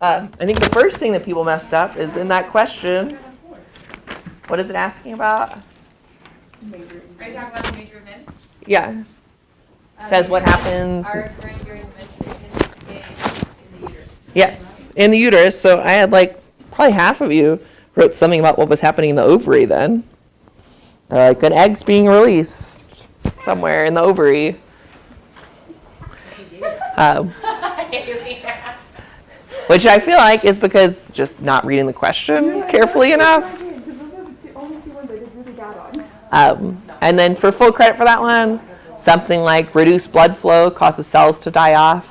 I think the first thing that people messed up is in that question. What is it asking about? Are you talking about the major events? Yeah. It says what happens. Are occurring during the menstruation in the uterus. Yes, in the uterus. So I had probably half of you wrote something about what was happening in the ovary then. They're like an egg's being released somewhere in the ovary. Which I feel like is because just not reading the question carefully enough. And then for full credit for that one, something like reduced blood flow causes cells to die off.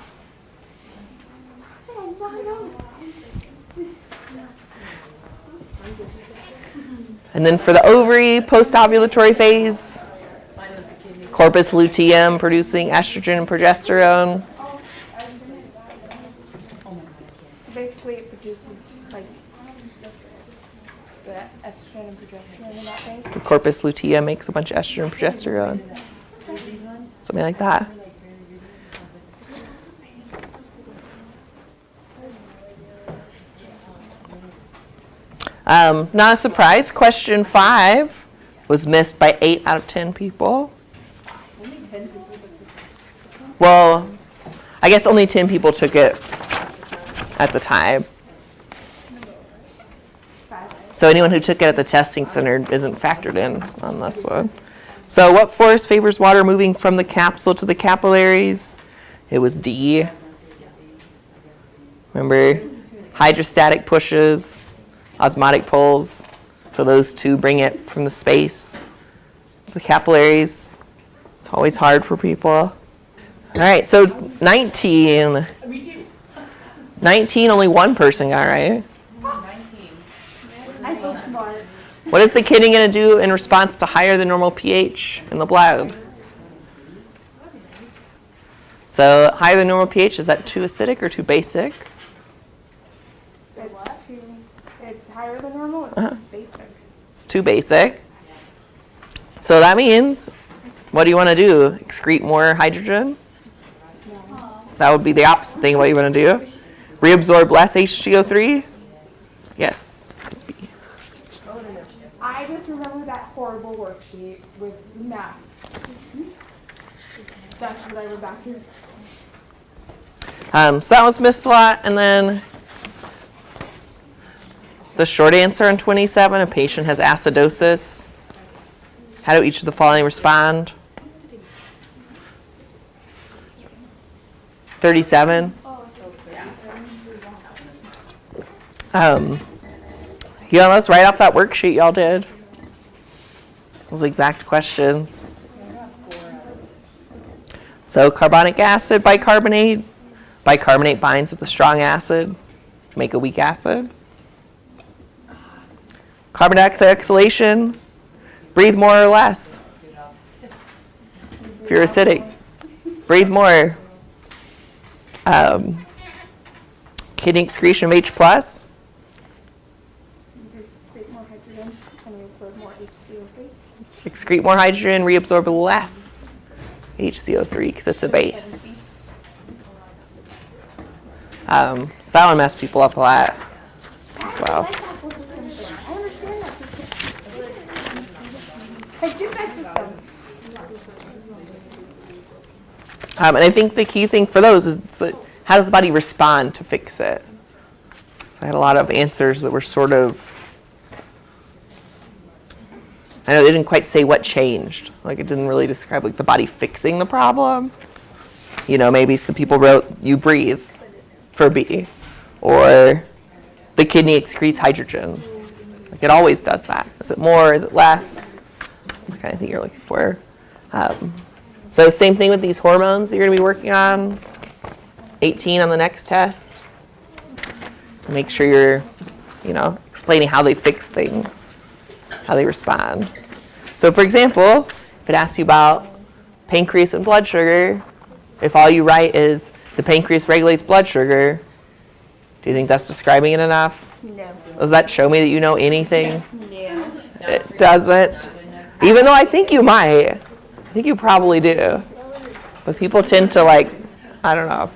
And then for the ovary, post-ovulatory phase, corpus luteum producing estrogen and progesterone. So basically it produces the estrogen and progesterone in that phase? The corpus luteum makes a bunch of estrogen and progesterone. Something like that. Not a surprise, question 5 was missed by 8 out of 10 people. Well, I guess only 10 people took it at the time. So anyone who took it at the testing center isn't factored in on this one. So what force favors water moving from the capsule to the capillaries? It was D. Remember, hydrostatic pushes, osmotic pulls. So those two bring it from the space to the capillaries. It's always hard for people. All right, so 19. 19, only one person got right. 19. I feel smart. What is the kidney going to do in response to higher than normal pH in the blood? So higher than normal pH, is that too acidic or too basic? It's higher than normal. It's basic. It's too basic. So that means, what do you want to do? Excrete more hydrogen? That would be the opposite thing of what you want to do. Reabsorb less HCO3? Yes, it's B. I just remember that horrible worksheet with math. That's what I went back to. So that was missed a lot. And then the short answer on 27, a patient has acidosis. How do each of the following respond? 37. You almost right off that worksheet y'all did. Those exact questions. So carbonic acid, bicarbonate. Bicarbonate binds with a strong acid to make a weak acid. Carbon dioxide exhalation. Breathe more or less. If you're acidic, breathe more. Kidney excretion of H+. Excrete more hydrogen and reabsorb more HCO3. Excrete more hydrogen, reabsorb less HCO3 because it's a base. So that one messed people up a lot as well. I understand that system. I get that system. And I think the key thing for those is how does the body respond to fix it? So I had a lot of answers that were sort of, I know they didn't quite say what changed. Like it didn't really describe the body fixing the problem. Maybe some people wrote you breathe for B, or the kidney excretes hydrogen. It always does that. Is it more? Is it less? That's the kind of thing you're looking for. So same thing with these hormones that you're going to be working on. 18 on the next test. Make sure you're, explaining how they fix things, how they respond. So for example, if it asks you about pancreas and blood sugar, if all you write is the pancreas regulates blood sugar, do you think that's describing it enough? No. Does that show me that you know anything? No. It doesn't. Even though I think you might. I think you probably do. But people tend to I don't know.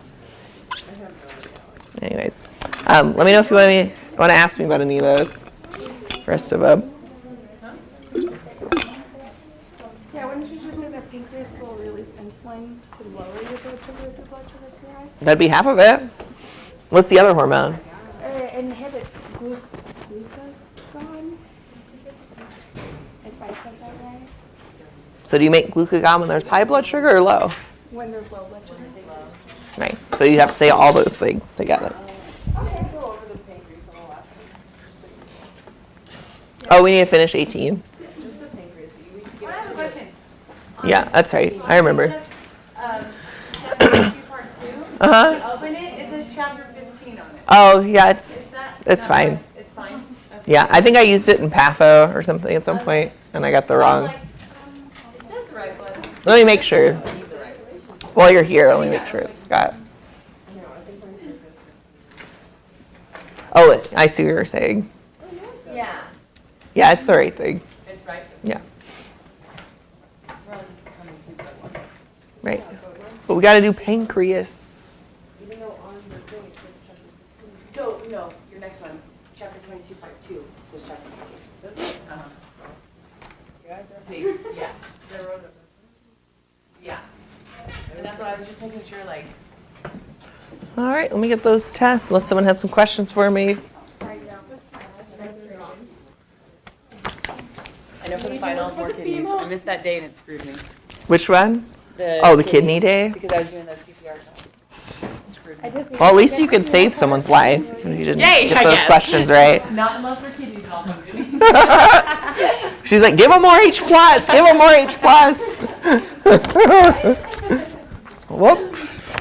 Anyways. Let me know if you want to ask me about any of those. Rest of them. Yeah, wouldn't you just say that pancreas will release insulin to lower your blood sugar if your blood sugar is too high? That'd be half of it. What's the other hormone? It inhibits glucagon, if I said that right. So do you make glucagon when there's high blood sugar or low? When there's low blood sugar. Right. So you have to say all those things together. Oh, we need to finish 18. I have a question. Yeah, that's right. I remember. Chapter 2, part 2. Uh-huh. Open it, it says chapter 15 on it. Oh, yeah, Is that? it's not fine. right? It's fine? Okay. Yeah, I think I used it in Patho or something at some point, and I got the I was wrong. like, it says the right one. Let me make sure. While you're here, let me make sure it's got. Oh, I see what you're saying. Yeah, Yeah, it's the right thing. it's right. Yeah. Right. But we got to do pancreas. No, your next one, chapter 22, part 2, was chapter 20. See, yeah. Yeah. And that's what I was just making sure, like, All right, let me get those tests, unless someone has some questions for me. I know for the final, more kidneys. I missed that day and it screwed me. Which one? Oh, the kidney day? Because I was doing the CPR test. It screwed me. Well, at least you could save someone's life if you didn't Yay, get I those guess. questions right. Not unless their kidneys all come to me. She's like, give them more H+, give them more H+. Whoops.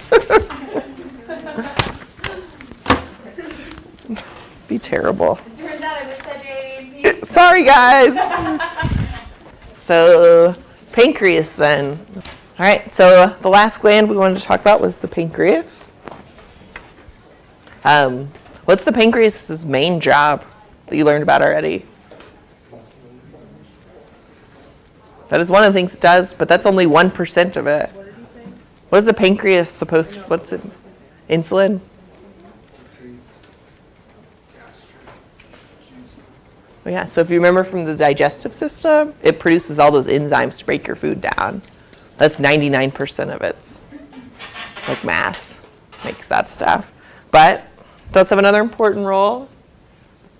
Be terrible. It turns out I missed that day. Sorry, guys. So, pancreas then. All right, so the last gland we wanted to talk about was the pancreas. What's the pancreas's main job that you learned about already? That is one of the things it does, but that's only 1% of it. What is the pancreas supposed to, what's it? Insulin? Oh, yeah, so if you remember from the digestive system, it produces all those enzymes to break your food down. That's 99% of its like mass makes that stuff. But it does have another important role,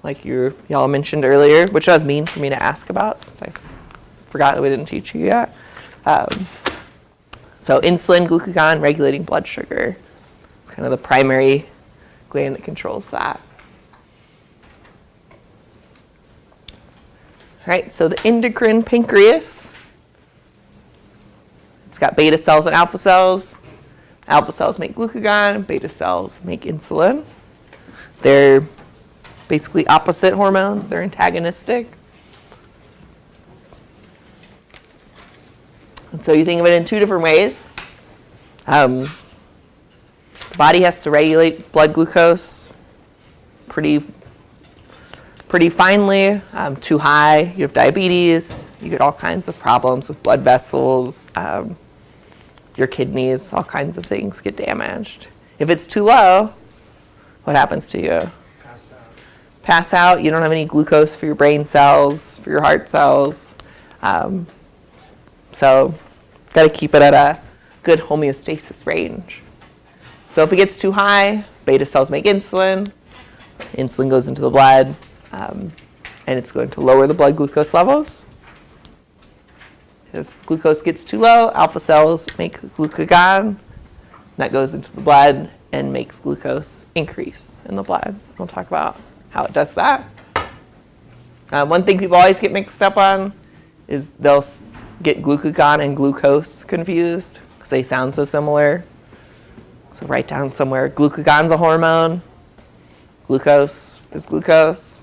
like y'all mentioned earlier, which was mean for me to ask about since I forgot that we didn't teach you yet. So insulin, glucagon, regulating blood sugar. It's kind of the primary gland that controls that. All right, so the endocrine pancreas. It's got beta cells and alpha cells. Alpha cells make glucagon, beta cells make insulin. They're basically opposite hormones, they're antagonistic. And so you think of it in two different ways. The body has to regulate blood glucose pretty finely. Too high, you have diabetes, you get all kinds of problems with blood vessels, your kidneys, all kinds of things get damaged. If it's too low, what happens to you? Pass out. You don't have any glucose for your brain cells, for your heart cells. So got to keep it at a good homeostasis range. So if it gets too high, beta cells make insulin. Insulin goes into the blood, and it's going to lower the blood glucose levels. If glucose gets too low, alpha cells make glucagon. That goes into the blood and makes glucose increase in the blood. We'll talk about how it does that. One thing people always get mixed up on is they'll get glucagon and glucose confused because they sound so similar. So write down somewhere, glucagon's a hormone, glucose is glucose.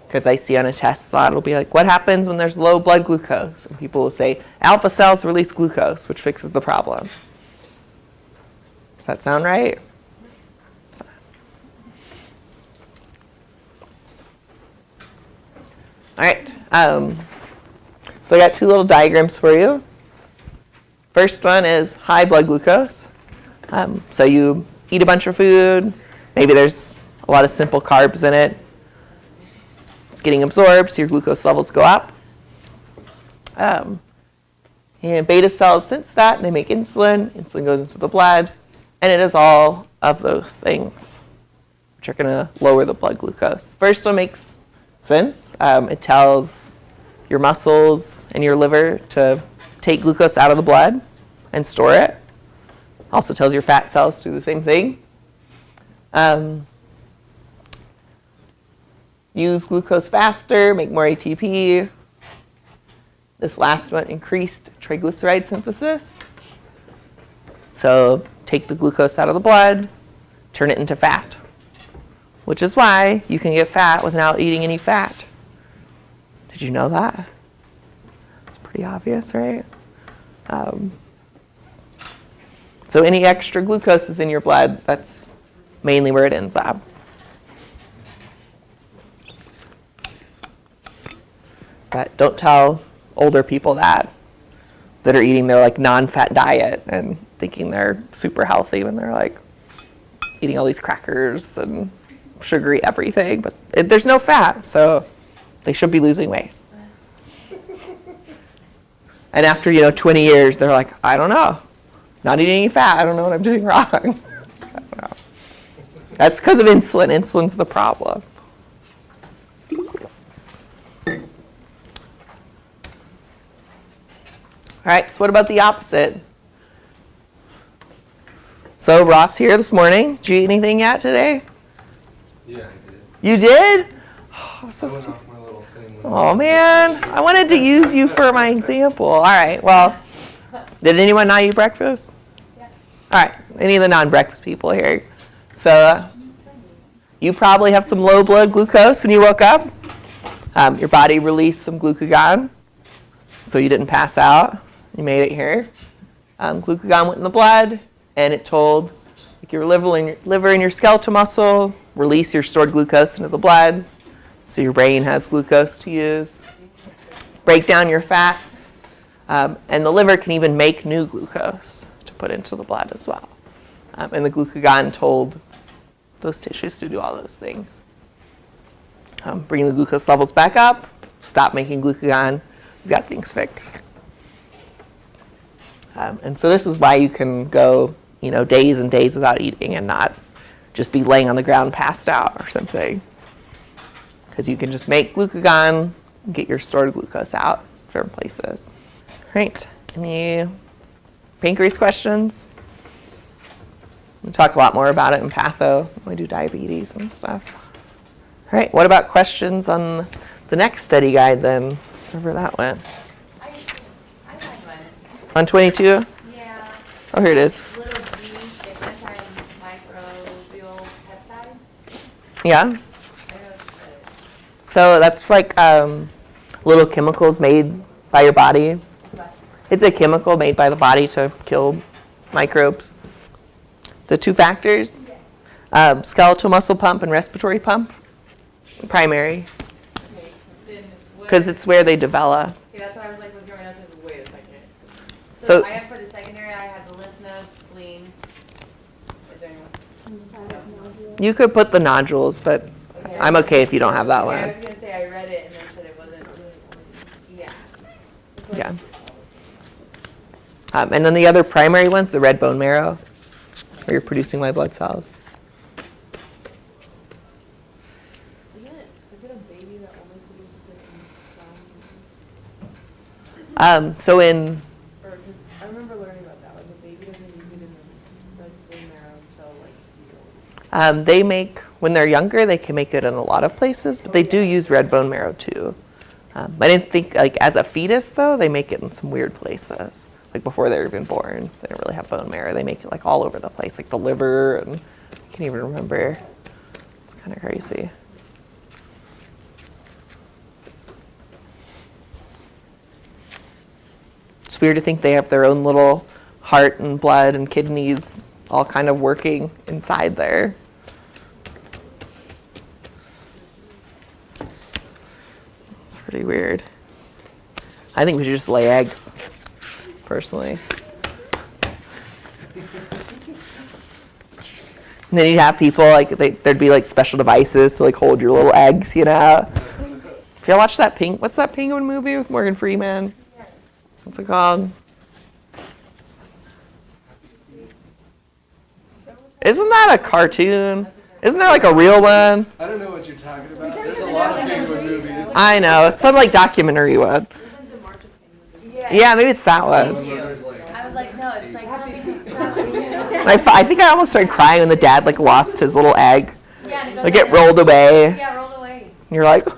Because I see on a test slot, it'll be like, what happens when there's low blood glucose? And people will say, alpha cells release glucose, which fixes the problem. Does that sound right? All right. So I got two little diagrams for you. First one is high blood glucose. So you eat a bunch of food, maybe there's a lot of simple carbs in it. It's getting absorbed, so your glucose levels go up. And beta cells sense that, and they make insulin. Insulin goes into the blood, and it is all of those things which are going to lower the blood glucose. First one makes sense. It tells your muscles and your liver to take glucose out of the blood and store it. Also tells your fat cells to do the same thing. Use glucose faster, make more ATP. This last one, increased triglyceride synthesis. So take the glucose out of the blood, turn it into fat, which is why you can get fat without eating any fat. Did you know that? It's pretty obvious, right? So any extra glucose is in your blood, that's mainly where it ends up. But don't tell older people that are eating their like non-fat diet and thinking they're super healthy when they're like eating all these crackers and sugary everything, but there's no fat, so they should be losing weight. And after 20 years, they're like, I don't know, not eating any fat, I don't know what I'm doing wrong. I don't know. That's because of insulin. Insulin's the problem. All right, so what about the opposite? So Ross here this morning. Did you eat anything yet today? Yeah, I did. You did? Oh, so I went sweet. off my little thing. Oh man, I wanted to use you for my example. All right, well, did anyone not eat breakfast? Yeah. All right, any of the non-breakfast people here. So you probably have some low blood glucose when you woke up. Your body released some glucagon, so you didn't pass out. You made it here. Glucagon went in the blood, and it told your liver and your skeletal muscle, release your stored glucose into the blood, so your brain has glucose to use. Break down your fats, and the liver can even make new glucose to put into the blood as well. And the glucagon told those tissues to do all those things. Bring the glucose levels back up, stop making glucagon, you've got things fixed. And so this is why you can go, days and days without eating and not just be laying on the ground passed out or something. Because you can just make glucagon and get your stored glucose out from places. All right, any pancreas questions? We'll talk a lot more about it in patho when we do diabetes and stuff. All right, what about questions on the next study guide then, wherever that went? I had one. On 22? Yeah. Oh, here it is. Little b, the antimicrobial peptides. Yeah. I don't know So that's like little chemicals made by your body. what It's a chemical made by the body to kill microbes. The two factors, skeletal muscle pump and respiratory pump, primary, okay, then what? because it's where they develop. Okay, that's what I was like looking around. I was like, wait a second. So- I have for the secondary, I have the lymph nodes, spleen. Is there anyone? You could put the nodules, but Okay. I'm okay if you don't have that Okay, I one. was gonna say I read it and then said it wasn't. Yeah. Yeah. And then the other primary one's the red bone marrow, where you're producing white blood cells. Is it a baby that only produces it So in or cause I remember learning about that. Like a baby doesn't use it in the red bone marrow until like it's year old. they make, when they're younger, they can make it in a lot of places, but they do use red bone marrow too. I didn't think, as a fetus though, they make it in some weird places. Like before they're even born, they don't really have bone marrow. They make it all over the place, like the liver, and I can't even remember. It's kind of crazy. It's weird to think they have their own little heart and blood and kidneys all kind of working inside there. It's pretty weird. I think we should just lay eggs, personally. And then you'd have people like there'd be like special devices to like hold your little eggs, you know. If you ever watch that what's that Penguin movie with Morgan Freeman? What's it called? Isn't that a cartoon? Isn't there like a real one? I don't know what you're talking about. There's a lot of Penguin movies. I know, it's some like documentary one. Yeah, maybe it's that one. There's like, I was like, no, it's like something. I think I almost started crying when the dad like lost his little egg. Yeah, and it goes Like it like rolled away. Yeah, rolled away. And you're like, it,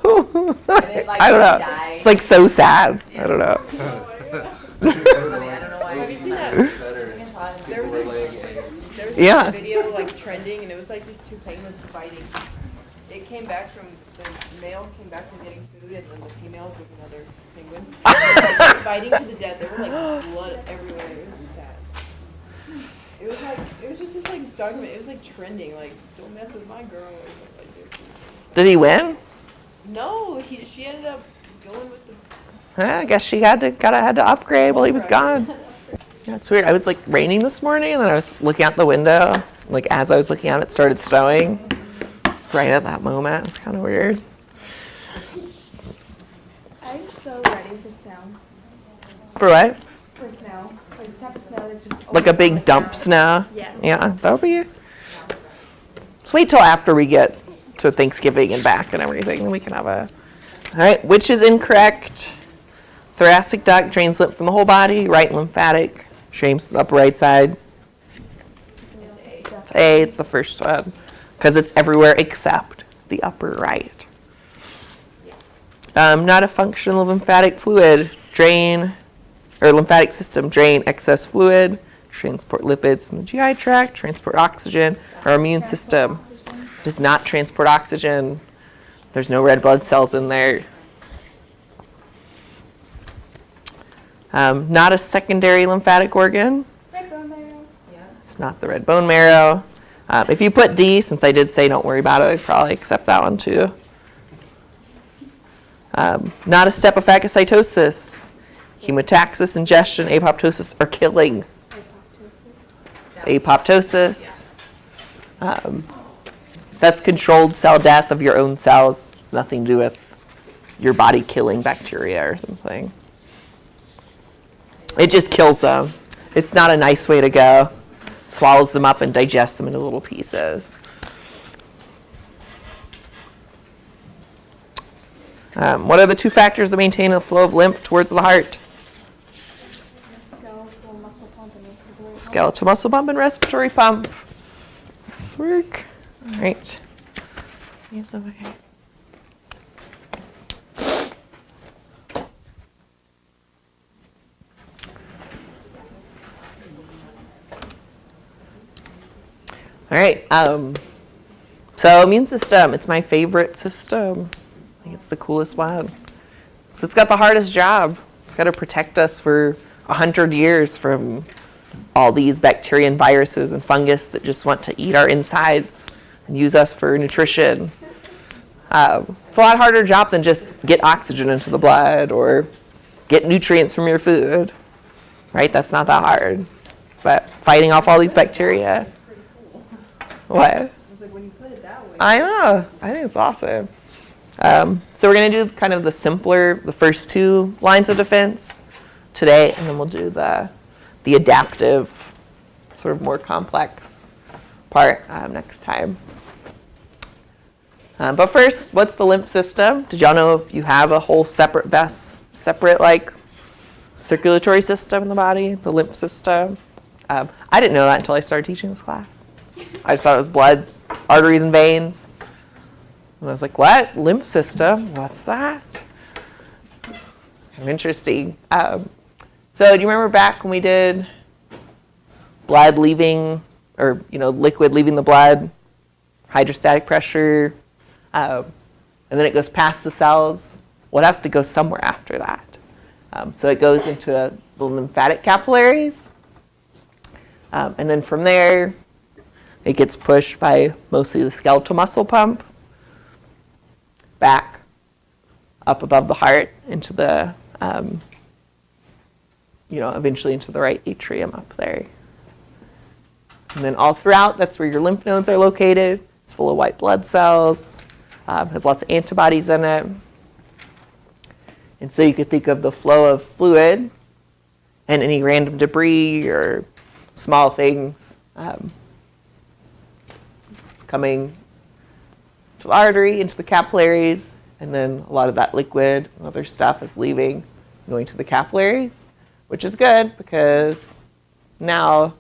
like, I don't know. died. It's like so sad. I don't know. I don't know why. Have you seen that? better. There was We're a, laying eggs. there was Yeah. a video like trending, and it was like these two penguins fighting. It came back from the male came back from getting food, and then the females with another penguin fighting to the death. There were like blood everywhere. It was sad. It was just this like document. It was like trending, like don't mess with my girl or something like this. Did he win? No, she ended up going with the. I guess she had to upgrade while he was gone. Yeah, it's weird. I was like raining this morning, and then I was looking out the window. Like as I was looking out, it started snowing. Right at that moment, it was kind of weird. I'm so ready for snow. For what? For snow. Like the type of snow that's just Like a big overflowing dump out. snow? Yes. Yeah, that would be. Just wait till after we get to Thanksgiving and back and everything, and we can have a. All right, which is incorrect? Thoracic duct drains lymph from the whole body. Right lymphatic drains from the upper right side. It's A. It's the first one because it's everywhere except the upper right. Not a functional lymphatic fluid. Drain or lymphatic system. Drain excess fluid. Transport lipids from the GI tract. Transport oxygen. Our immune system does not transport oxygen. There's no red blood cells in there. Not a secondary lymphatic organ. Red bone marrow. It's not the red bone marrow. If you put D, since I did say don't worry about it, I'd probably accept that one too. Not a step of phagocytosis. Chemotaxis, ingestion, apoptosis, or killing. It's apoptosis. That's controlled cell death of your own cells. It's nothing to do with your body killing bacteria or something. It just kills them. It's not a nice way to go. Swallows them up and digests them into little pieces. What are the two factors that maintain the flow of lymph towards the heart? Skeletal muscle pump and respiratory pump. Skeletal muscle pump and respiratory pump. Nice work. All right. Yes, okay. All right. So immune system, it's my favorite system. I think it's the coolest one. So it's got the hardest job. It's got to protect us for 100 years from all these bacteria and viruses and fungus that just want to eat our insides and use us for nutrition. It's a lot harder job than just get oxygen into the blood or get nutrients from your food, right? That's not that hard. But fighting off all these bacteria. What? I was like, when you put it that way. I know. I think it's awesome. So we're going to do kind of the simpler, the first two lines of defense today, and then we'll do the adaptive, sort of more complex part next time. But first, what's the lymph system? Did y'all know you have a whole separate like circulatory system in the body, the lymph system? I didn't know that until I started teaching this class. I just thought it was blood, arteries, and veins. And I was like, what? Lymph system? What's that? Kind of interesting. So do you remember back when we did blood leaving, or liquid leaving the blood, hydrostatic pressure, and then it goes past the cells? Well, it has to go somewhere after that. So it goes into the lymphatic capillaries, and then from there, it gets pushed by mostly the skeletal muscle pump back up above the heart into the, eventually into the right atrium up there. And then all throughout, that's where your lymph nodes are located. It's full of white blood cells, has lots of antibodies in it. And so you could think of the flow of fluid and any random debris or small things. It's coming to the artery, into the capillaries, and then a lot of that liquid and other stuff is leaving, going to the capillaries, which is good because now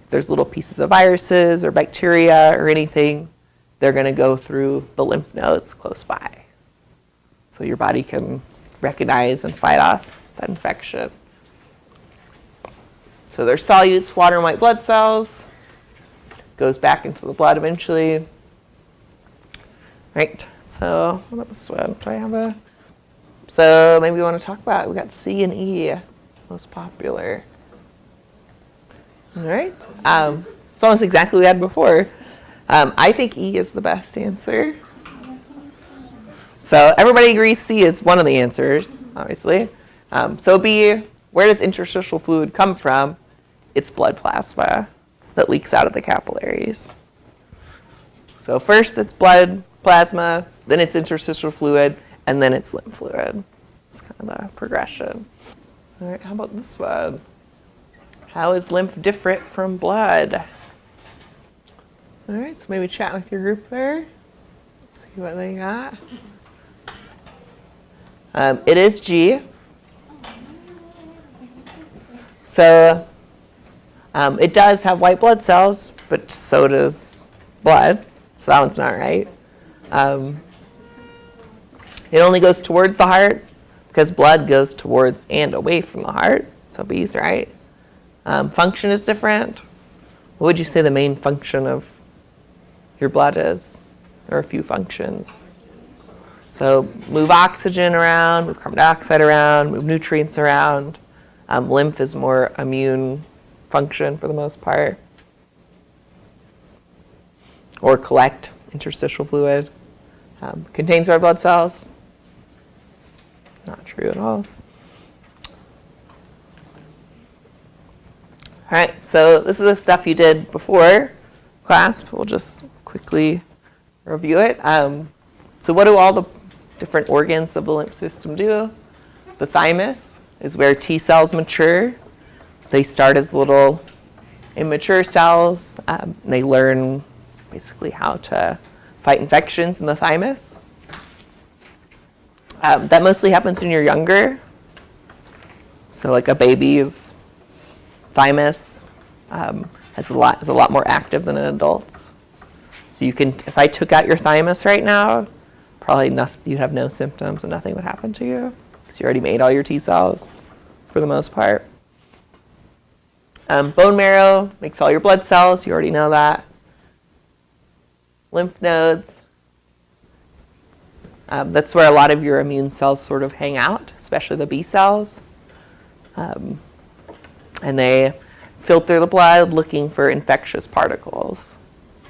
if there's little pieces of viruses or bacteria or anything, they're going to go through the lymph nodes close by. So your body can recognize and fight off that infection. So there's solutes, water and white blood cells, goes back into the blood eventually. Right, so what about this one? Do I have a? So maybe we want to talk about, we got C and E, most popular. All right, it's almost exactly what we had before. I think E is the best answer. So everybody agrees C is one of the answers, obviously. So B, where does interstitial fluid come from? It's blood plasma that leaks out of the capillaries. So first it's blood plasma, then it's interstitial fluid, and then it's lymph fluid. It's kind of the progression. All right, how about this one? How is lymph different from blood? All right, so maybe chat with your group there. See what they got. It is G. So it does have white blood cells, but so does blood. So that one's not right. It only goes towards the heart because blood goes towards and away from the heart. So B's right. Function is different. What would you say the main function of your blood is? There are a few functions. So move oxygen around, move carbon dioxide around, move nutrients around. Lymph is more immune function for the most part. Or collect interstitial fluid. Contains red blood cells. Not true at all. All right, so this is the stuff you did before class, but we'll just quickly review it. So what do all the different organs of the lymph system do? The thymus is where T cells mature. They start as little immature cells. And they learn basically how to fight infections in the thymus. That mostly happens when you're younger. So like a baby's thymus is a lot more active than an adult's. So you can, if I took out your thymus right now, probably you'd have no symptoms and nothing would happen to you because you already made all your T cells for the most part. Bone marrow makes all your blood cells. You already know that. Lymph nodes. That's where a lot of your immune cells sort of hang out, especially the B cells. And they filter the blood looking for infectious particles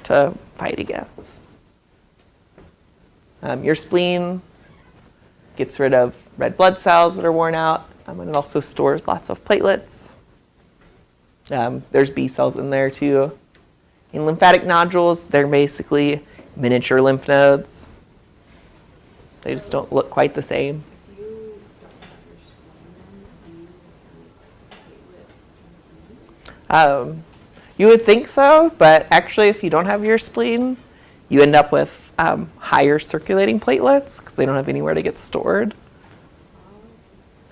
to fight against. Your spleen gets rid of red blood cells that are worn out, and it also stores lots of platelets. There's B cells in there too. In lymphatic nodules, they're basically miniature lymph nodes. They just don't look quite the same. You would think so, but actually if you don't have your spleen, you end up with higher circulating platelets because they don't have anywhere to get stored.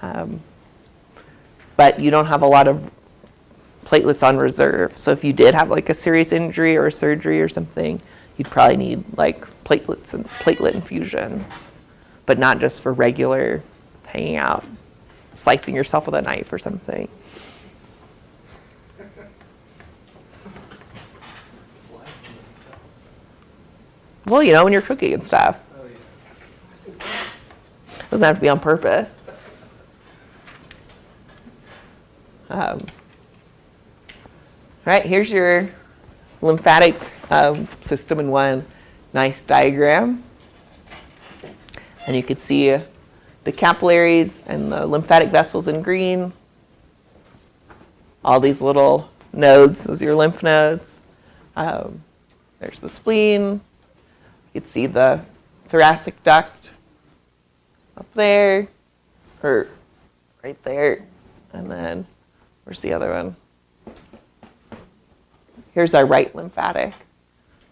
But you don't have a lot of platelets on reserve. So if you did have like a serious injury or a surgery or something, you'd probably need like platelets and platelet infusions, but not just for regular hanging out, slicing yourself with a knife or something. Well, you know, when you're cooking and stuff. Oh, yeah. Doesn't have to be on purpose. All right, here's your lymphatic system in one nice diagram. And you can see the capillaries and the lymphatic vessels in green. All these little nodes, those are your lymph nodes. There's the spleen. You can see the thoracic duct up there, or right there. And then, where's the other one? Here's our right lymphatic.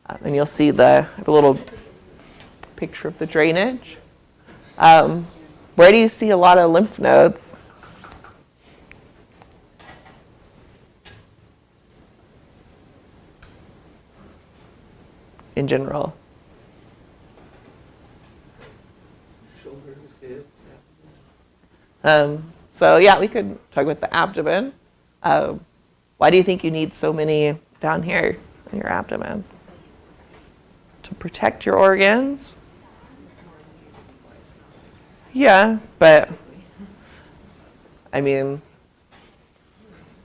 And you'll see I have a little picture of the drainage. Where do you see a lot of lymph nodes? In general. Shoulders, hips. So yeah, we could talk about the abdomen. Why do you think you need so many down here in your abdomen? To protect your organs? Yeah, but I mean,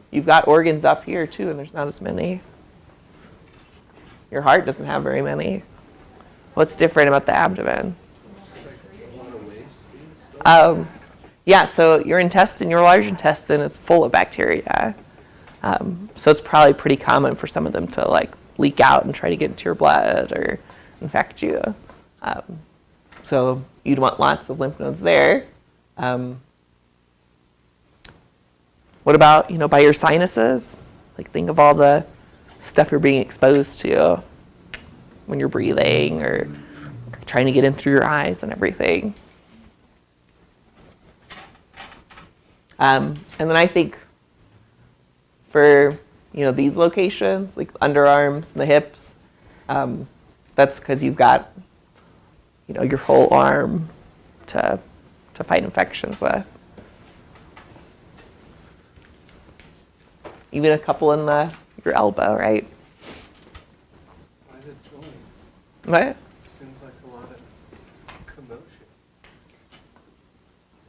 you've got organs up here too, and there's not as many. Your heart doesn't have very many. What's different about the abdomen? A lot of waste being stored. Yeah, so your large intestine is full of bacteria. So it's probably pretty common for some of them to like leak out and try to get into your blood or infect you. So you'd want lots of lymph nodes there. What about, by your sinuses? Like think of all the stuff you're being exposed to when you're breathing or trying to get in through your eyes and everything. And then I think for, these locations, like underarms and the hips, that's because you've got, your whole arm to fight infections with. Even a couple in your elbow, right? Why the joints? What? Seems like a lot of commotion.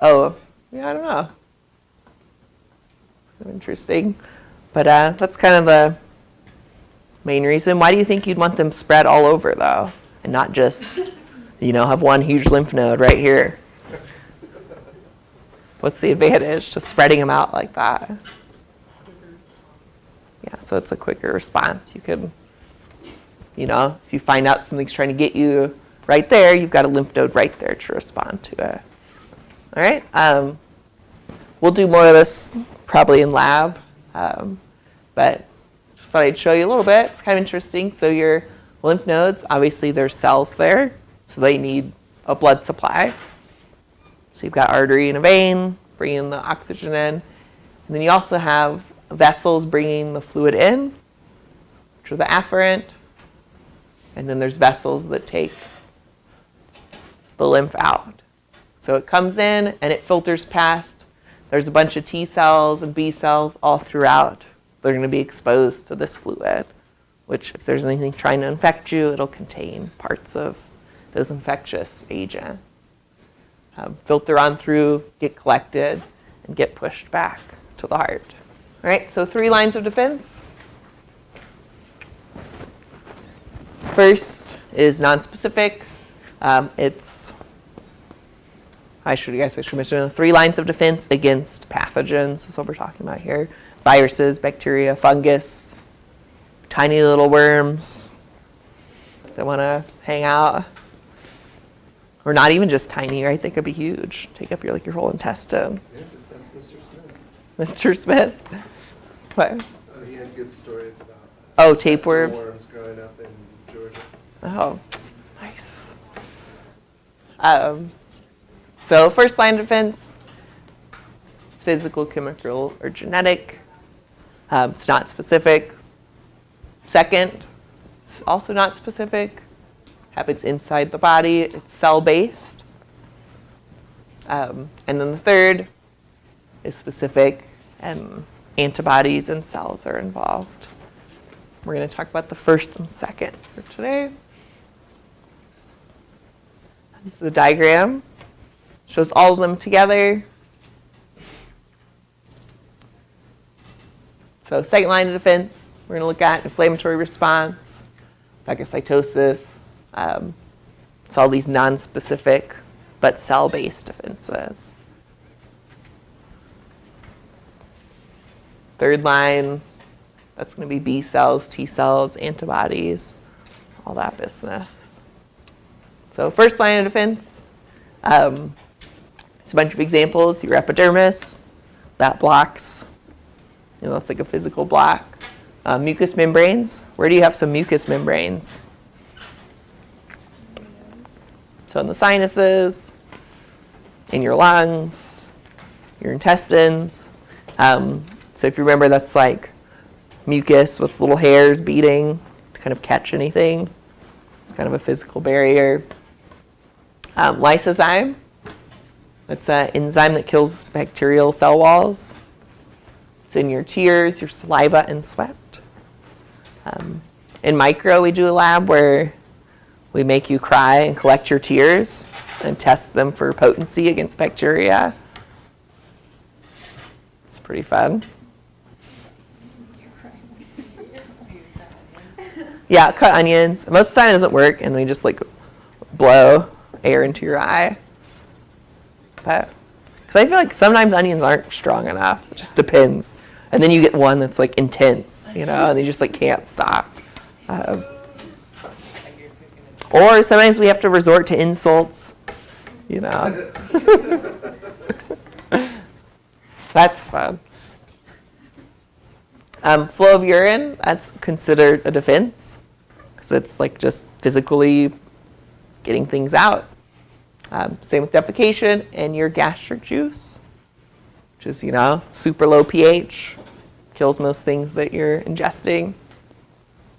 Oh, yeah, I don't know. Interesting. But that's kind of the main reason. Why do you think you'd want them spread all over, though? And not just, have one huge lymph node right here? What's the advantage to spreading them out like that? Yeah, so it's a quicker response. You can, if you find out something's trying to get you right there, you've got a lymph node right there to respond to it. All right. We'll do more of this probably in lab, but just thought I'd show you a little bit. It's kind of interesting. So your lymph nodes, obviously there's cells there, so they need a blood supply. So you've got artery and a vein bringing the oxygen in, and then you also have vessels bringing the fluid in, which are the afferent, and then there's vessels that take the lymph out. So it comes in and it filters past. There's a bunch of T cells and B cells all throughout. They're going to be exposed to this fluid, which if there's anything trying to infect you, it'll contain parts of those infectious agents. Filter on through, get collected, and get pushed back to the heart. All right, so 3 lines of defense. First is nonspecific. I should mention 3 lines of defense against pathogens. That's what we're talking about here. Viruses, bacteria, fungus, tiny little worms that want to hang out. Or not even just tiny, right? They could be huge. Take up your whole intestine. Yeah, just ask Mr. Smith. Mr. Smith? What? He had good stories about Tapeworms. worms growing up in Georgia. Oh, nice. So first line of defense, it's physical, chemical, or genetic. It's not specific. Second, it's also not specific. Happens inside the body. It's cell-based. And then the third is specific, and antibodies and cells are involved. We're going to talk about the first and second for today. So the diagram shows all of them together. So second line of defense, we're going to look at inflammatory response, phagocytosis. It's all these non-specific but cell-based defenses. Third line, That's going to be B cells, T cells, antibodies, all that business. So first line of defense, just a bunch of examples. Your epidermis, that blocks, that's like a physical block. Mucous membranes, where do you have some mucous membranes? So in the sinuses, in your lungs, your intestines. So if you remember, that's like mucus with little hairs beating to kind of catch anything. It's kind of a physical barrier. Lysozyme, that's an enzyme that kills bacterial cell walls. It's in your tears, your saliva, and sweat. In micro, we do a lab where we make you cry and collect your tears and test them for potency against bacteria. It's pretty fun. Yeah, cut onions. Most of the time it doesn't work, and we just like blow air into your eye. But because I feel like sometimes onions aren't strong enough. It just depends. And then you get one that's like intense, and you just like can't stop. Or sometimes we have to resort to insults, That's fun. Flow of urine, that's considered a defense because it's like just physically getting things out. Same with defecation and your gastric juice, which is, super low pH, kills most things that you're ingesting,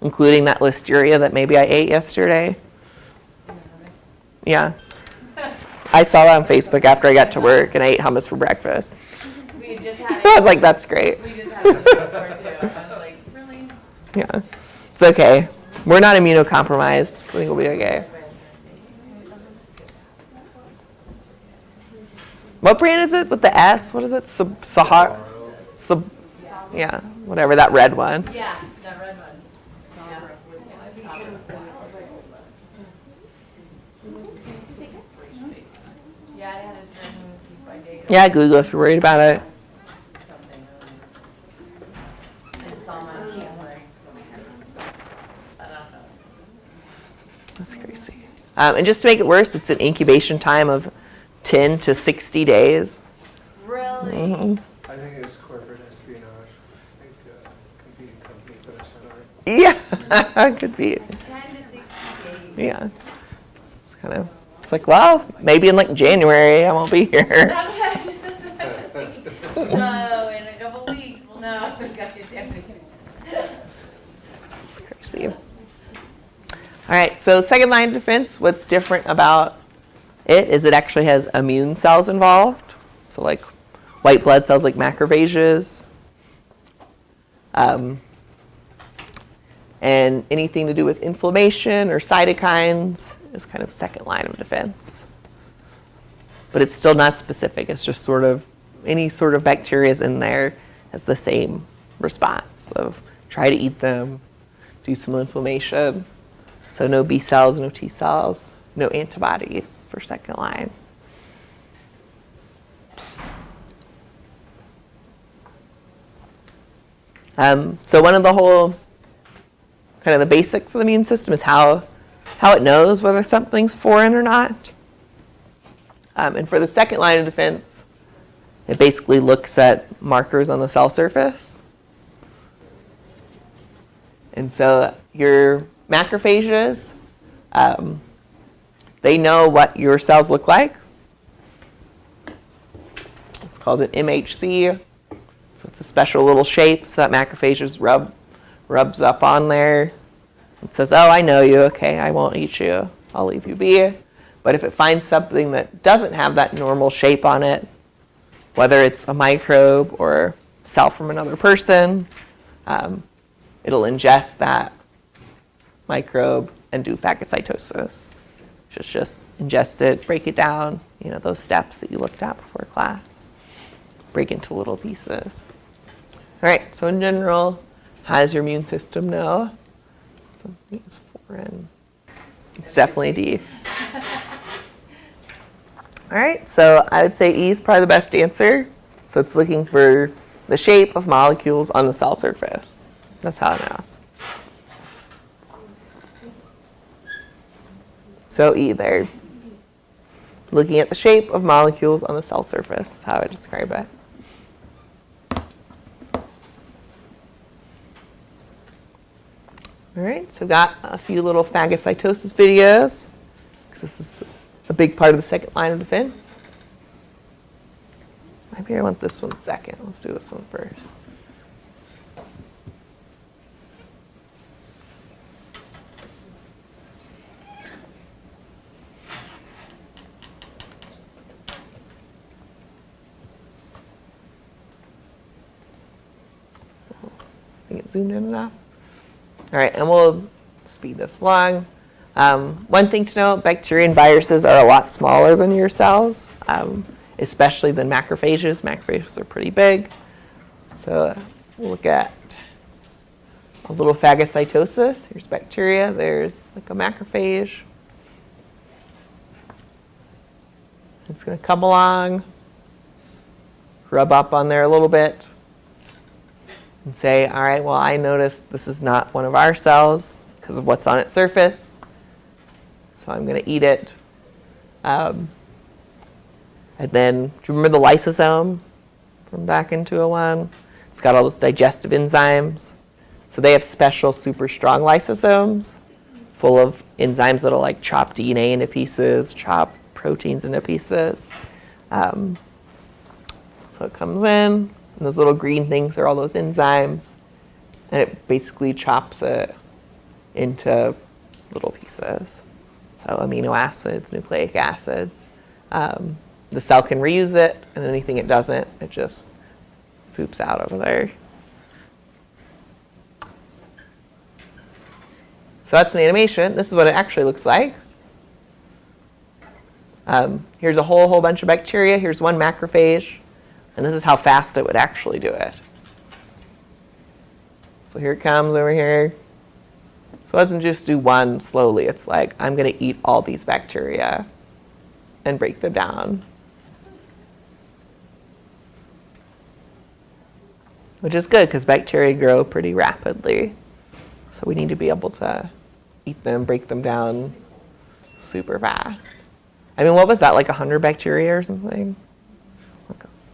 including that listeria that maybe I ate yesterday. Yeah. I saw that on Facebook after I got to work and I ate hummus for breakfast. We just had it. I was like, that's great. We just had it before too. I was like, really? Yeah. It's okay. We're not immunocompromised. I think we'll be okay. What brand is it with the S? What is it? Sahara? Yeah, whatever, that red one. Yeah, that red one. Yeah, it had a certain keep by date. Yeah, Google if you're worried about it. Something. It's on my camera. I don't know. That's crazy. And just to make it worse, it's an incubation time of 10 to 60 days. Really? Mhm. I think it was corporate espionage. I think competing company put us on our. Yeah, could be. 10 to 60 days. Yeah. It's like, well, maybe in like January I won't be here. That's what I was just thinking. So in a couple weeks, we'll know. We got to get Crazy. All right, so second line of defense, what's different about it is it actually has immune cells involved. So like white blood cells like macrophages. And anything to do with inflammation or cytokines is kind of second line of defense. But it's still not specific. It's just sort of any sort of bacteria is in there has the same response of try to eat them, do some inflammation. So no B cells, no T cells, no antibodies for second line. So one of the whole kind of the basics of the immune system is how it knows whether something's foreign or not. And for the second line of defense, it basically looks at markers on the cell surface. And so your macrophages, they know what your cells look like. It's called an MHC. So it's a special little shape so that macrophages rubs up on there. It says, oh, I know you. Okay, I won't eat you. I'll leave you be. But if it finds something that doesn't have that normal shape on it, whether it's a microbe or cell from another person, it'll ingest that microbe and do phagocytosis. Just ingest it, break it down, those steps that you looked at before class. Break into little pieces. All right, so in general, how does your immune system know? Something is foreign. It's definitely D. All right, so I would say E is probably the best answer. So it's looking for the shape of molecules on the cell surface. That's how it knows. So either looking at the shape of molecules on the cell surface is how I describe it. All right, so I've got a few little phagocytosis videos, because this is a big part of the second line of defense. Maybe I want this one second. Let's do this one first. I think it zoomed in enough. All right, and we'll speed this along. One thing to note, bacteria and viruses are a lot smaller than your cells, especially than macrophages. Macrophages are pretty big. So we'll look at a little phagocytosis. Here's bacteria. There's like a macrophage. It's going to come along, rub up on there a little bit, and say, all right, well, I noticed this is not one of our cells because of what's on its surface, so I'm going to eat it. And then, do you remember the lysosome from back in 201? It's got all those digestive enzymes. So they have special super strong lysosomes full of enzymes that'll like chop DNA into pieces, chop proteins into pieces. So it comes in. And those little green things are all those enzymes, and it basically chops it into little pieces. So amino acids, nucleic acids. The cell can reuse it, and anything it doesn't, it just poops out over there. So that's an animation. This is what it actually looks like. Here's a whole bunch of bacteria. Here's one macrophage. And this is how fast it would actually do it. So here it comes over here. So it doesn't just do one slowly. It's like, I'm going to eat all these bacteria and break them down. Which is good, because bacteria grow pretty rapidly. So we need to be able to eat them, break them down super fast. I mean, what was that, like 100 bacteria or something?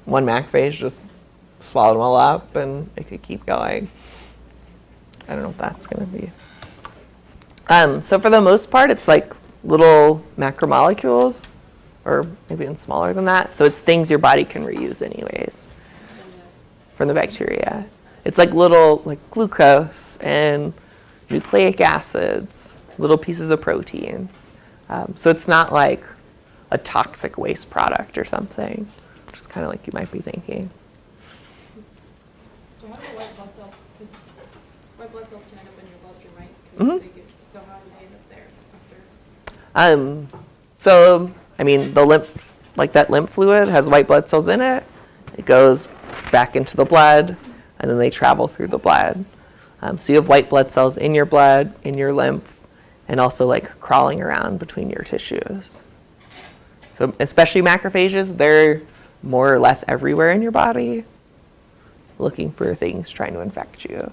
One macrophage just swallowed them all up, and it could keep going. I don't know what that's going to be. So for the most part, it's like little macromolecules, or maybe even smaller than that. So it's things your body can reuse anyways from the bacteria. It's like little like glucose and nucleic acids, little pieces of proteins. So it's not like a toxic waste product or something. Just kind of like you might be thinking. So how do white blood cells, because white blood cells can end up in your bloodstream, right? So how do they end up there after? So, I mean, the lymph, like that lymph fluid has white blood cells in it. It goes back into the blood, and then they travel through the blood. So you have white blood cells in your blood, in your lymph, and also like crawling around between your tissues. So especially macrophages, they're more or less everywhere in your body, looking for things trying to infect you.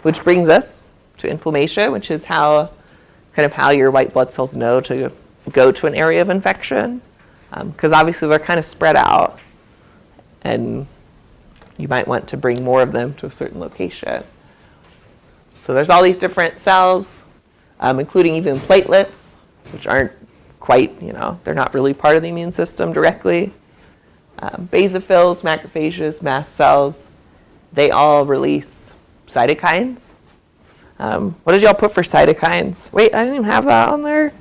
Which brings us to inflammation, which is how your white blood cells know to go to an area of infection. Because obviously they're kind of spread out, and you might want to bring more of them to a certain location. So there's all these different cells, including even platelets, which aren't quite, they're not really part of the immune system directly. Basophils, macrophages, mast cells, they all release cytokines. What did y'all put for cytokines? Wait, I didn't even have that on there.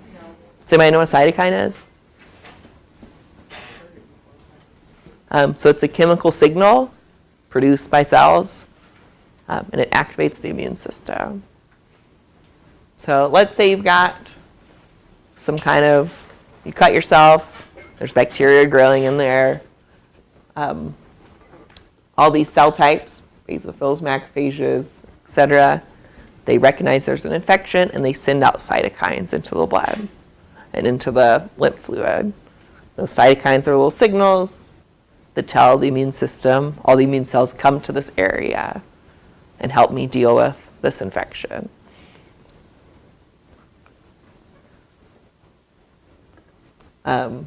Does anybody know what a cytokine is? So it's a chemical signal produced by cells, and it activates the immune system. So let's say you've got you cut yourself, there's bacteria growing in there. All these cell types, basophils, macrophages, etc., they recognize there's an infection, and they send out cytokines into the blood and into the lymph fluid. Those cytokines are little signals. that tell the immune system, all the immune cells come to this area and help me deal with this infection. And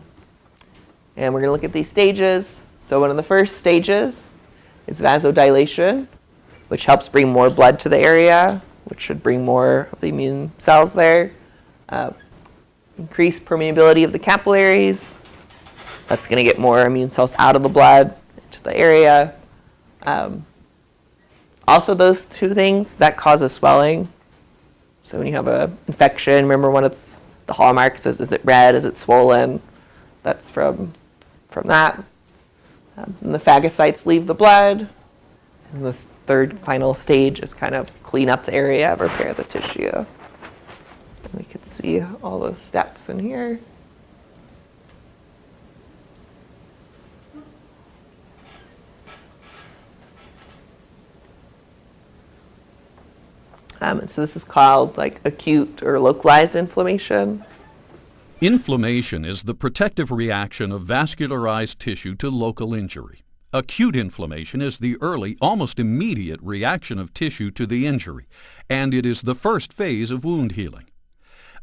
we're going to look at these stages. So one of the first stages is vasodilation, which helps bring more blood to the area, which should bring more of the immune cells there. Increased permeability of the capillaries. That's going to get more immune cells out of the blood into the area. Also, those two things, that causes swelling. So when you have an infection, remember when it's the hallmark says, is it red, is it swollen? That's from that. And the phagocytes leave the blood. And the third final stage is kind of clean up the area, repair the tissue. And we could see all those steps in here. And so this is called like acute or localized inflammation. Inflammation is the protective reaction of vascularized tissue to local injury. Acute inflammation is the early, almost immediate reaction of tissue to the injury, and it is the first phase of wound healing.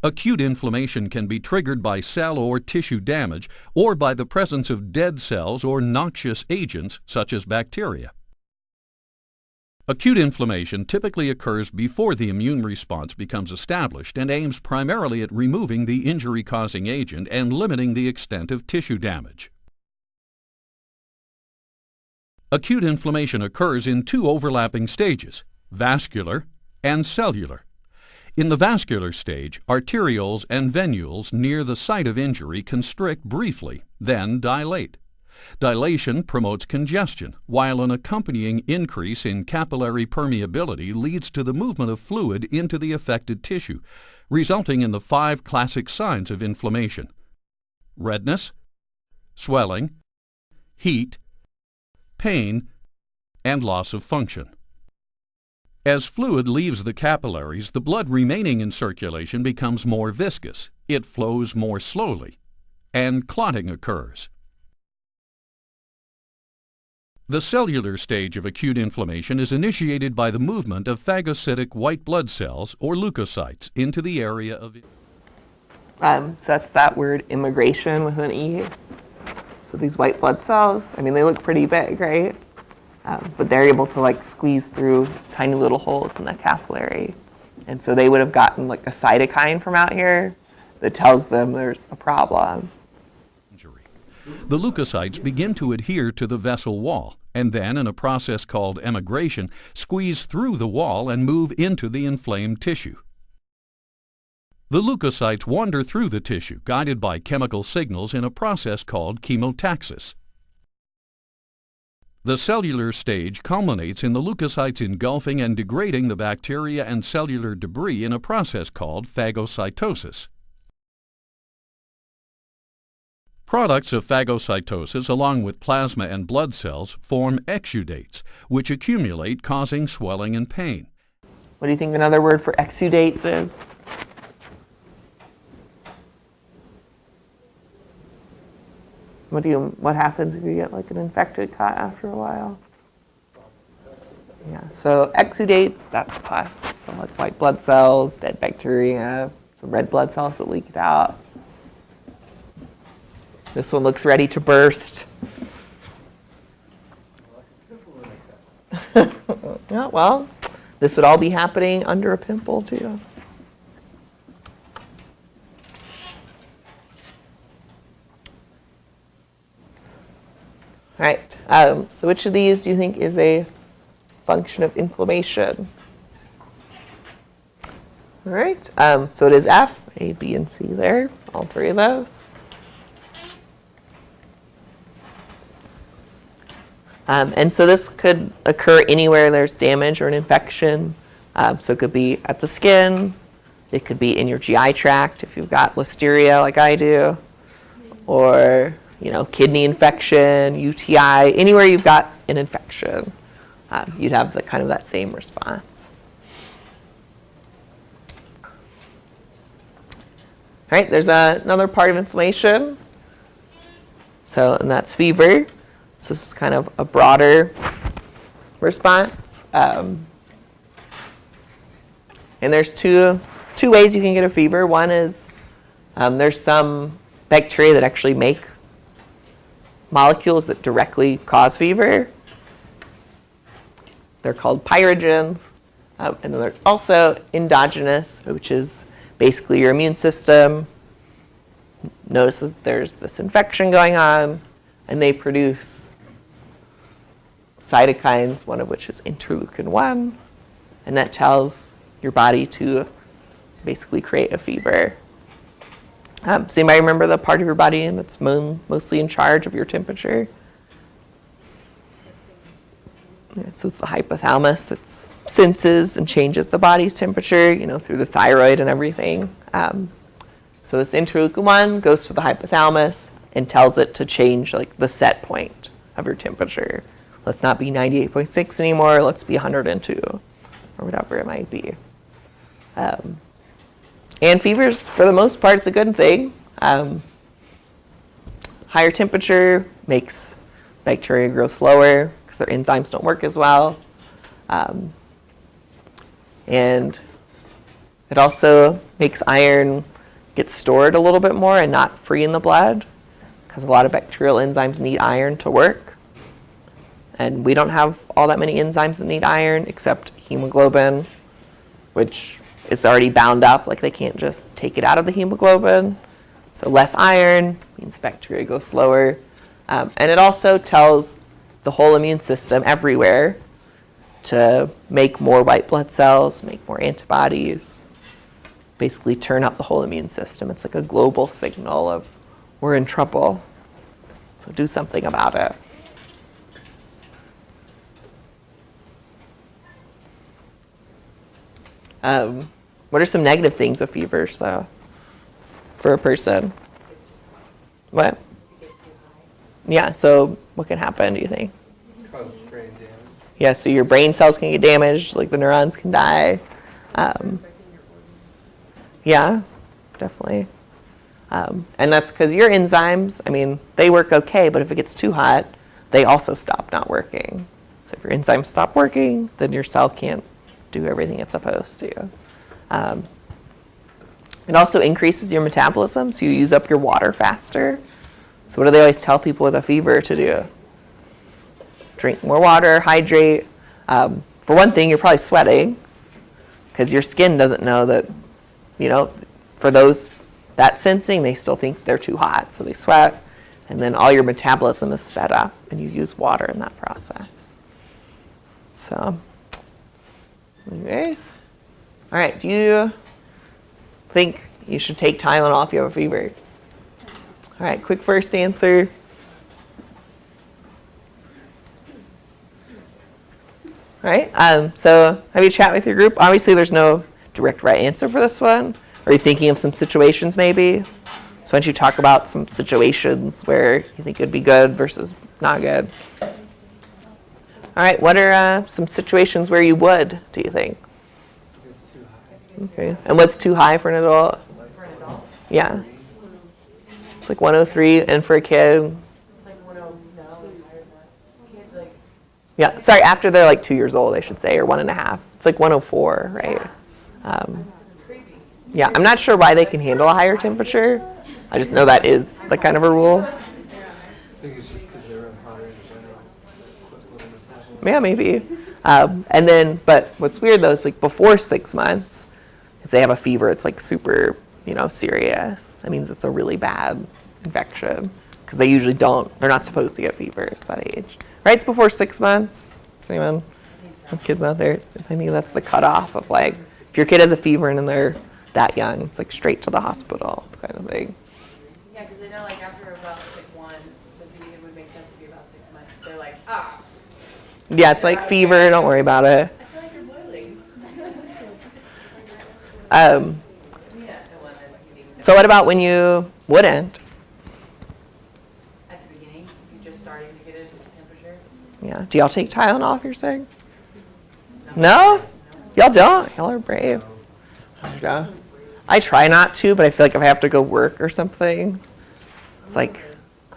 Acute inflammation can be triggered by cell or tissue damage or by the presence of dead cells or noxious agents such as bacteria. Acute inflammation typically occurs before the immune response becomes established and aims primarily at removing the injury-causing agent and limiting the extent of tissue damage. Acute inflammation occurs in two overlapping stages, vascular and cellular. In the vascular stage, arterioles and venules near the site of injury constrict briefly, then dilate. Dilation promotes congestion, while an accompanying increase in capillary permeability leads to the movement of fluid into the affected tissue, resulting in the 5 classic signs of inflammation: redness, swelling, heat, pain, and loss of function. As fluid leaves the capillaries, the blood remaining in circulation becomes more viscous, it flows more slowly, and clotting occurs. The cellular stage of acute inflammation is initiated by the movement of phagocytic white blood cells, or leukocytes, into the area of... So that's that word immigration with an E. So these white blood cells, I mean, they look pretty big, right? But they're able to like squeeze through tiny little holes in the capillary. And so they would have gotten like a cytokine from out here that tells them there's a problem. The leukocytes begin to adhere to the vessel wall, and then, in a process called emigration, squeeze through the wall and move into the inflamed tissue. The leukocytes wander through the tissue, guided by chemical signals in a process called chemotaxis. The cellular stage culminates in the leukocytes engulfing and degrading the bacteria and cellular debris in a process called phagocytosis. Products of phagocytosis, along with plasma and blood cells, form exudates, which accumulate, causing swelling and pain. What do you think another word for exudates is? What happens if you get like an infected cut after a while? Yeah, so exudates, that's pus. So like white blood cells, dead bacteria, some red blood cells that leaked out. This one looks ready to burst. Yeah, well, this would all be happening under a pimple too. All right, so which of these do you think is a function of inflammation? All right, so it is F, A, B, and C there, all three of those. And so this could occur anywhere there's damage or an infection. So it could be at the skin, it could be in your GI tract if you've got listeria like I do, or kidney infection, UTI, anywhere you've got an infection, you'd have the kind of that same response. All right, there's another part of inflammation. And that's fever. So this is kind of a broader response. And there's two ways you can get a fever. One is there's some bacteria that actually make molecules that directly cause fever. They're called pyrogens. And then there's also endogenous, which is basically your immune system notices there's this infection going on, and they produce cytokines, one of which is interleukin-1, and that tells your body to basically create a fever. So you might remember the part of your body that's mostly in charge of your temperature. So it's the hypothalamus that senses and changes the body's temperature, through the thyroid and everything. So this interleukin-1 goes to the hypothalamus and tells it to change the set point of your temperature. Let's not be 98.6 anymore, let's be 102, or whatever it might be. And fevers, for the most part, it's a good thing. Higher temperature makes bacteria grow slower because their enzymes don't work as well. And it also makes iron get stored a little bit more and not free in the blood, because a lot of bacterial enzymes need iron to work. And we don't have all that many enzymes that need iron except hemoglobin, which is already bound up, they can't just take it out of the hemoglobin. So less iron means bacteria go slower. And it also tells the whole immune system everywhere to make more white blood cells, make more antibodies, basically turn up the whole immune system. It's like a global signal of we're in trouble, so do something about it. What are some negative things of fevers, though, for a person? What? Yeah, so what can happen, do you think? Cause brain damage. Yeah, so your brain cells can get damaged, the neurons can die. Yeah, definitely. And that's because your enzymes, they work okay, but if it gets too hot, they also stop not working. So if your enzymes stop working, then your cell can't do everything it's supposed to. It also increases your metabolism, so you use up your water faster. So what do they always tell people with a fever to do? Drink more water, hydrate. For one thing, you're probably sweating because your skin doesn't know that, for that sensing, they still think they're too hot, so they sweat, and then all your metabolism is sped up, and you use water in that process. So, anyways, all right, do you think you should take Tylenol if you have a fever? All right, quick first answer. All right, so have you chat with your group? Obviously, there's no direct right answer for this one. Are you thinking of some situations maybe? So why don't you talk about some situations where you think it would be good versus not good? All right, what are some situations where you would, do you think? It's too high. Okay, and what's too high for an adult? For an adult, Yeah, it's 103, and for a kid? it's 1 no, higher than that. Kids, Yeah, sorry, after they're 2 years old, I should say, or 1.5. It's 104, right? creepy. Yeah, I'm not sure why they can handle a higher temperature. I just know that is kind of a rule. I think it's just because they run hotter in general. Yeah, maybe. And then, but what's weird though is before 6 months, if they have a fever, it's super, serious. That means it's a really bad infection because they usually they're not supposed to get fevers that age. Right? It's before 6 months. Does anyone have kids out there? I think that's the cutoff of if your kid has a fever and then they're that young, it's straight to the hospital kind of thing. Yeah, because they know after about 1, so it would make sense to be about 6 months. They're like, ah, Yeah, it's fever, don't worry about it. I feel like you're boiling. Um, Yeah, and well, then you need to so what about when you wouldn't? at the beginning, you're just starting to get into the temperature. Yeah. Do y'all take Tylenol if you're sick? No? Y'all don't? Y'all are brave. Yeah. I try not to, but I feel if I have to go work or something, it's I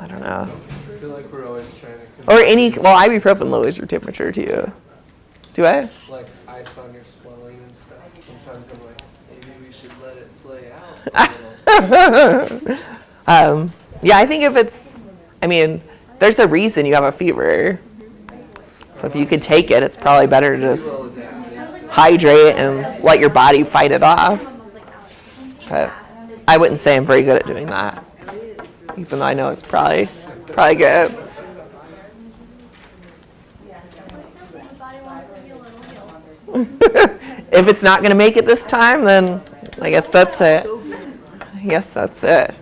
don't know. I feel like we're always trying to Or any, well, ibuprofen lowers your temperature too. Do I? Like ice on your swelling and stuff. Sometimes I'm like, maybe we should let it play out. You know? Yeah, I think if it's, I mean, there's a reason you have a fever. So if you could take it, it's probably better to just hydrate and let your body fight it off. But I wouldn't say I'm very good at doing that, even though I know it's probably good. If it's not going to make it this time, then I guess that's it. I guess that's it.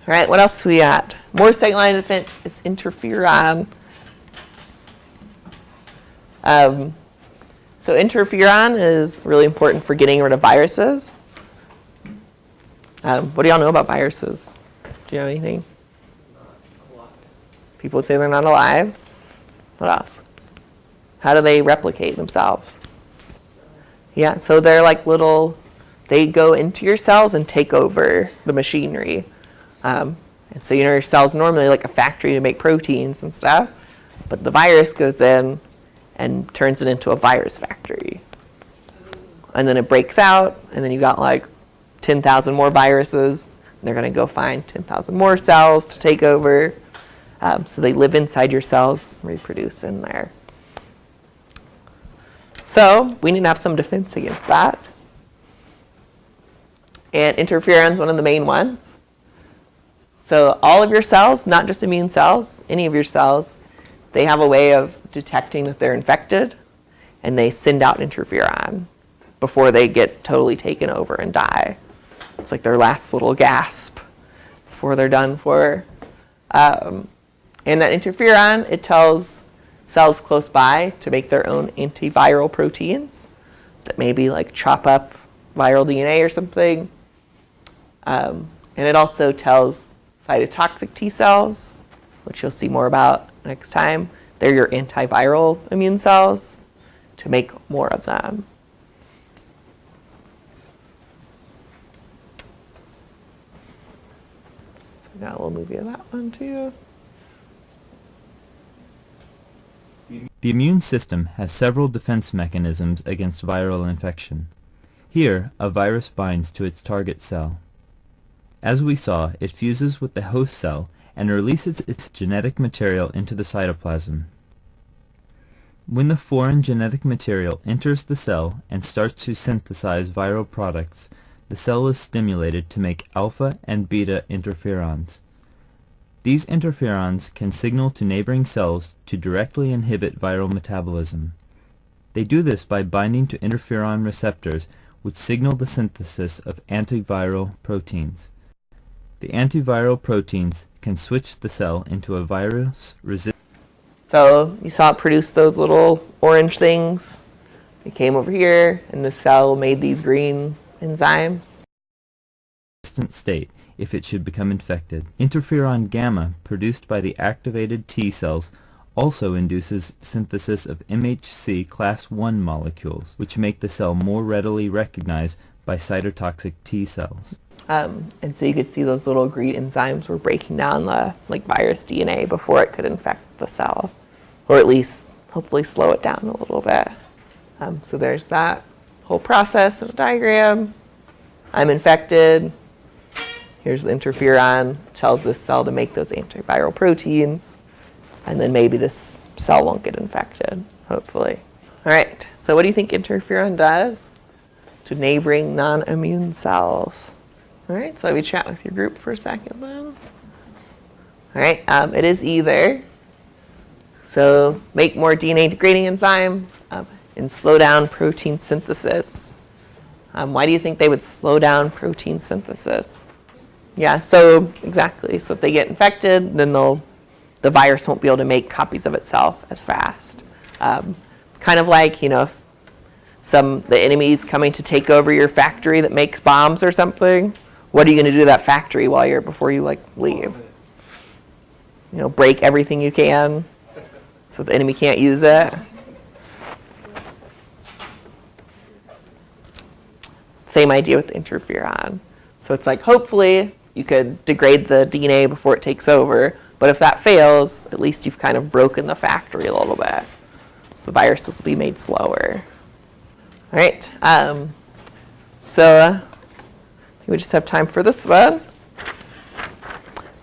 All right, what else we got? More second line of defense. It's interferon. So interferon is really important for getting rid of viruses. What do y'all know about viruses? Do you know anything? People would say they're not alive. What else? How do they replicate themselves? Yeah, so they're like little, they go into your cells and take over the machinery. And so, your cell's normally like a factory to make proteins and stuff, but the virus goes in and turns it into a virus factory. And then it breaks out, and then you got like 10,000 more viruses, and they're going to go find 10,000 more cells to take over. So they live inside your cells, reproduce in there. So we need to have some defense against that. And interferon is one of the main ones. So all of your cells, not just immune cells, any of your cells, they have a way of detecting that they're infected, and they send out interferon before they get totally taken over and die. It's like their last little gasp before they're done for. And that interferon, it tells cells close by to make their own antiviral proteins that maybe like chop up viral DNA or something. And it also tells cytotoxic T cells, which you'll see more about next time. They're your antiviral immune cells, to make more of them. So we got a little movie of that one too. The immune system has several defense mechanisms against viral infection. Here, a virus binds to its target cell. As we saw, it fuses with the host cell and releases its genetic material into the cytoplasm. When the foreign genetic material enters the cell and starts to synthesize viral products, the cell is stimulated to make alpha and beta interferons. These interferons can signal to neighboring cells to directly inhibit viral metabolism. They do this by binding to interferon receptors, which signal the synthesis of antiviral proteins. The antiviral proteins can switch the cell into a virus-resistant. So you saw it produce those little orange things. It came over here, and the cell made these green enzymes. State if it should become infected. Interferon gamma, produced by the activated T cells, also induces synthesis of MHC class I molecules, which make the cell more readily recognized by cytotoxic T cells. And so you could see those little green enzymes were breaking down the virus DNA before it could infect the cell, or at least hopefully slow it down a little bit. So there's that whole process in a diagram. I'm infected. Here's the interferon, tells this cell to make those antiviral proteins, and then maybe this cell won't get infected, hopefully. All right, so what do you think interferon does to neighboring non-immune cells? All right, so we chat with your group for a second then. All right, it is either, so make more DNA degrading enzymes and slow down protein synthesis. Why do you think they would slow down protein synthesis? Yeah, so exactly. So if they get infected, then the virus won't be able to make copies of itself as fast. Kind of like, if the enemy's coming to take over your factory that makes bombs or something, what are you going to do to that factory before you leave? Break everything you can so the enemy can't use it. Same idea with interferon. So it's like, hopefully you could degrade the DNA before it takes over. But if that fails, at least you've kind of broken the factory a little bit. So the viruses will be made slower. All right. So we just have time for this one.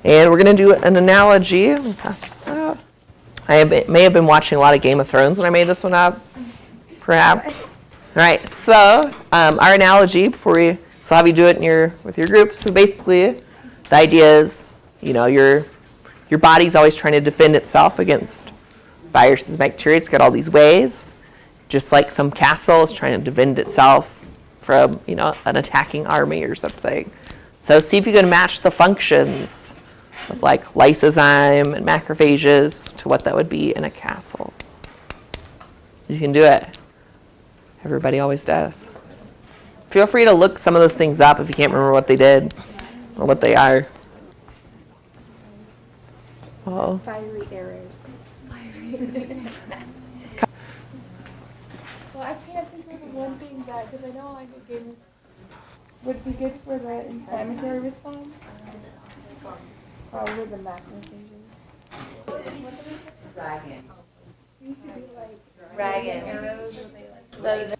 And we're going to do an analogy. Let me pass this out. May have been watching a lot of Game of Thrones when I made this one up, perhaps. All right, so our analogy before so have you do it with your group. So basically, the idea is, your body's always trying to defend itself against viruses and bacteria. It's got all these ways, just like some castle is trying to defend itself from, an attacking army or something. So see if you can match the functions of like lysozyme and macrophages to what that would be in a castle. You can do it. Everybody always does. Feel free to look some of those things up if you can't remember what they did or what they are. Oh. Fiery errors. Well, I can't think of the one thing that, because I know like a game would be good for the inflammatory response. Probably the macrophages. Dragon. You could do like Dragon. arrows. Or they like So